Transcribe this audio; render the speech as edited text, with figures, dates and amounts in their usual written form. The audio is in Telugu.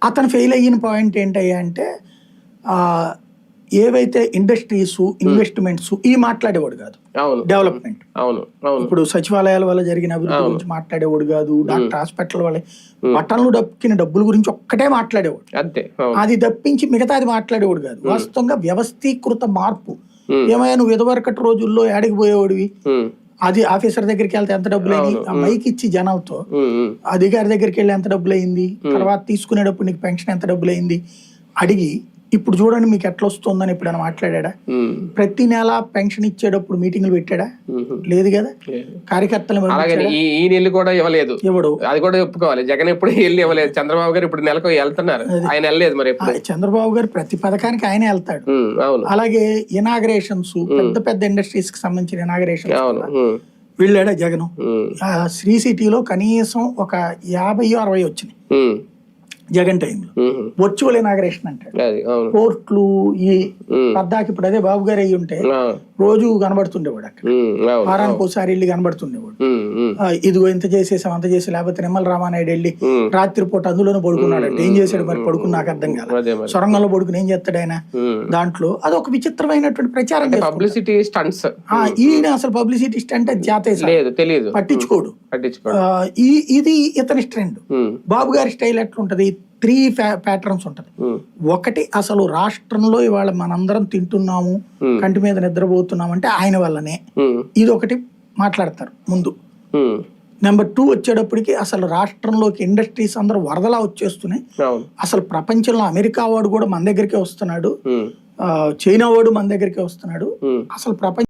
అతను ఫెయిల్ అయిన పాయింట్ ఏంటయ్యా అంటే ఏవైతే ఇండస్ట్రీస్ ఇన్వెస్ట్మెంట్స్ మాట్లాడేవాడు కాదు. డెవలప్మెంట్ ఇప్పుడు సచివాలయాల వల్ల జరిగిన అభివృద్ధి గురించి మాట్లాడేవాడు కాదు. డాక్టర్ హాస్పిటల్ వల్ల పట్టణంలో దక్కిన డబ్బుల గురించి ఒక్కటే మాట్లాడేవాడు. అది తప్పించి మిగతాది మాట్లాడేవాడు కాదు. వాస్తవంగా వ్యవస్థీకృత మార్పు ఏమైనా నువ్వు ఇదివరకటి రోజుల్లో ఏడికి పోయేవాడివి, అది ఆఫీసర్ దగ్గరికి వెళ్తే ఎంత డబ్బులు అయింది, ఆ మైక్ ఇచ్చి జనాలతో అధికారి దగ్గరికి వెళ్ళి ఎంత డబ్బులు అయింది, తర్వాత తీసుకునేటప్పుడు నీకు పెన్షన్ ఎంత డబ్బులు అయింది అడిగి, ఇప్పుడు చూడండి మీకు ఎట్లా వస్తుందని ఎప్పుడైనా మాట్లాడా? ప్రతి నెల పెన్షన్ ఇచ్చేటప్పుడు మీటింగ్లు పెట్టాడా? లేదు కదా. కార్యకర్తలు కూడా ఇవ్వలేదు, ఇవ్వడు. అది కూడా ఒప్పుకోవాలి. జగన్ ఎప్పుడు వెళ్ళి ఇవ్వలేదు. చంద్రబాబు గారు ఇప్పుడు నెలకు వెళ్తున్నారు, ఆయన వెళ్ళలేదు. మరి చంద్రబాబు గారు ప్రతి పథకానికి ఆయనే వెళ్తాడు. అలాగే ఇనాగరేషన్స్, పెద్ద పెద్ద ఇండస్ట్రీస్ కి సంబంధించిన ఇనాగరేషన్స్ వెళ్ళాడా జగన్. శ్రీ సిటీలో కనీసం ఒక 50-60 వచ్చినాయి జగన్ టైంలో. వర్చువల్ ఇనాగరేషన్ అంటాడు. కోర్టులు ఈ పద్దాకి ఇప్పుడు అదే బాబు గారు అయ్యి ఉంటే రోజు కనబడుతుండేవాడు. అక్కడ వారానికి ఒకసారి వెళ్ళి కనబడుతుండేవాడు. ఇదిగో ఇంత చేసేసాం అంత చేసి, లేకపోతే నిమ్మల రామానాయుడు వెళ్ళి రాత్రిపూట అందులోనే పడుకున్నాడు అంటే ఏం చేశాడు మరి? పడుకుని నాకు అర్థం కాదు. సొరంగంలో పడుకుని ఏం చేస్తాడు ఆయన? దాంట్లో అది ఒక విచిత్రమైనటువంటి ప్రచారం. Publicity stunts. ఈయన అసలు పబ్లిసిటీ స్టంట్ తెలియదు, పట్టించుకోడు. ఇది ఇతని ట్రెండ్. బాబు గారి స్టైల్ ఎట్లుంటది? 3 ప్యాటర్న్స్ ఉంటది. ఒకటి, అసలు రాష్ట్రంలో ఇవాళ మనందరం తింటున్నాము, కంటి మీద నిద్రపోతున్నాం అంటే ఆయన వల్లనే. ఇది ఒకటి మాట్లాడతారు ముందు. నెంబర్ 2 వచ్చేటప్పటికి అసలు రాష్ట్రంలోకి ఇండస్ట్రీస్ అందరూ వరదలా వచ్చేస్తున్నాయి. అసలు ప్రపంచంలో అమెరికా వాడు కూడా మన దగ్గరికే వస్తున్నాడు, చైనా వాడు మన దగ్గరికే వస్తున్నాడు. అసలు ప్రపంచ